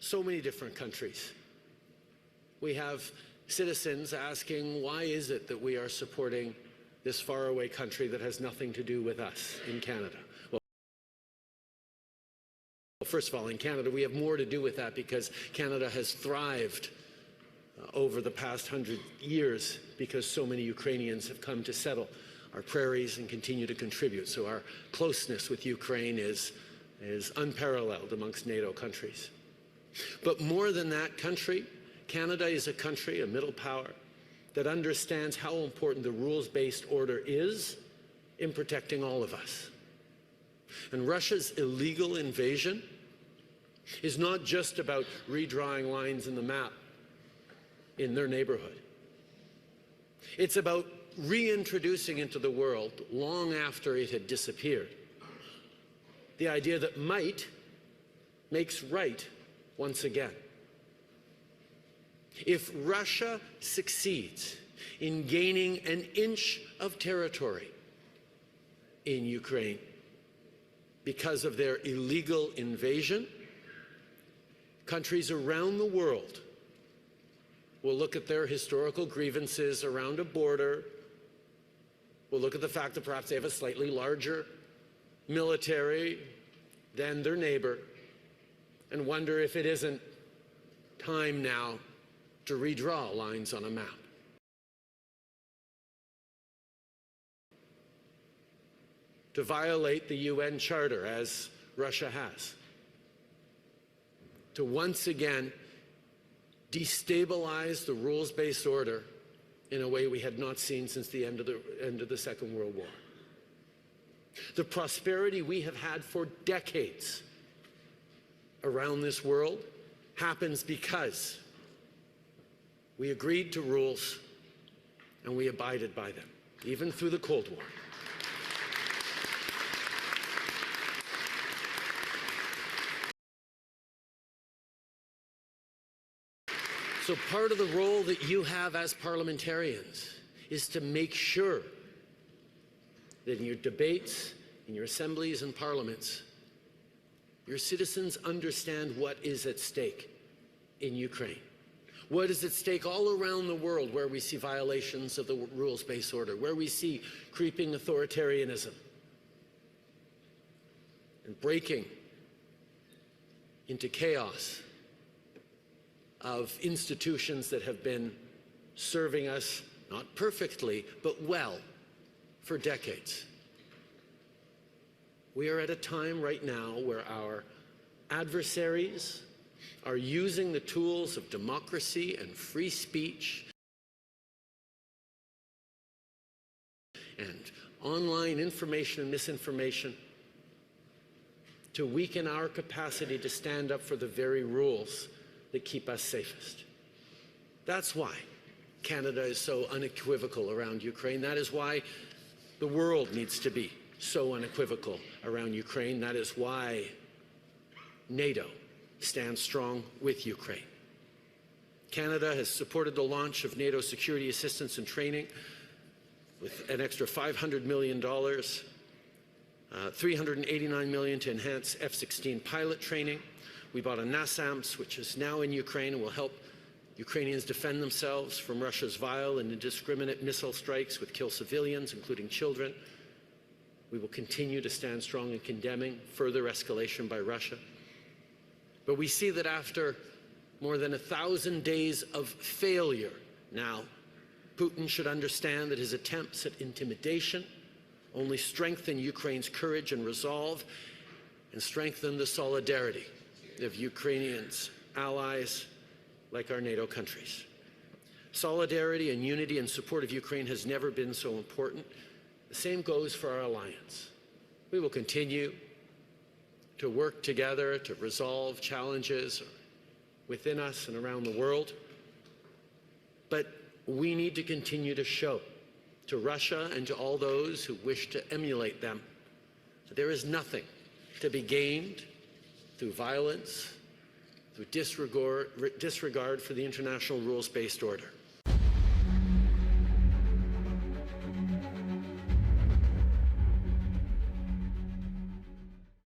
so many different countries. We have citizens asking, why is it that we are supporting this faraway country that has nothing to do with us in Canada? Well, first of all, in Canada, we have more to do with that because Canada has thrived over the past 100 years because so many Ukrainians have come to settle our prairies and continue to contribute. So our closeness with Ukraine is unparalleled amongst NATO countries. But more than that country, Canada is a country, a middle power, that understands how important the rules-based order is in protecting all of us. And Russia's illegal invasion is not just about redrawing lines in the map in their neighborhood. It's about reintroducing into the world, long after it had disappeared, the idea that might makes right once again. If Russia succeeds in gaining an inch of territory in Ukraine because of their illegal invasion, countries around the world will look at their historical grievances around a border, will look at the fact that perhaps they have a slightly larger military than their neighbor, and wonder if it isn't time now to redraw lines on a map. To violate the UN Charter, as Russia has. To once again destabilize the rules-based order in a way we had not seen since the end of the Second World War. The prosperity we have had for decades around this world happens because we agreed to rules and we abided by them, even through the Cold War. So part of the role that you have as parliamentarians is to make sure that in your debates, in your assemblies and parliaments, your citizens understand what is at stake in Ukraine. What is at stake all around the world where we see violations of the rules-based order, where we see creeping authoritarianism and breaking into chaos of institutions that have been serving us, not perfectly, but well, for decades. We are at a time right now where our adversaries are using the tools of democracy and free speech and online information and misinformation to weaken our capacity to stand up for the very rules that keep us safest. That's why Canada is so unequivocal around Ukraine. That is why the world needs to be so unequivocal around Ukraine. That is why NATO stands strong with Ukraine. Canada has supported the launch of NATO security assistance and training with an extra $500 million, $389 million to enhance F-16 pilot training. We bought a NASAMS, which is now in Ukraine and will help Ukrainians defend themselves from Russia's vile and indiscriminate missile strikes which kill civilians, including children. We will continue to stand strong in condemning further escalation by Russia. But we see that after more than 1,000 days of failure now, Putin should understand that his attempts at intimidation only strengthen Ukraine's courage and resolve and strengthen the solidarity of Ukrainians, allies like our NATO countries. Solidarity and unity and support of Ukraine has never been so important. The same goes for our alliance. We will continue to work together to resolve challenges within us and around the world. But we need to continue to show to Russia and to all those who wish to emulate them that there is nothing to be gained through violence, through disregard for the international rules-based order.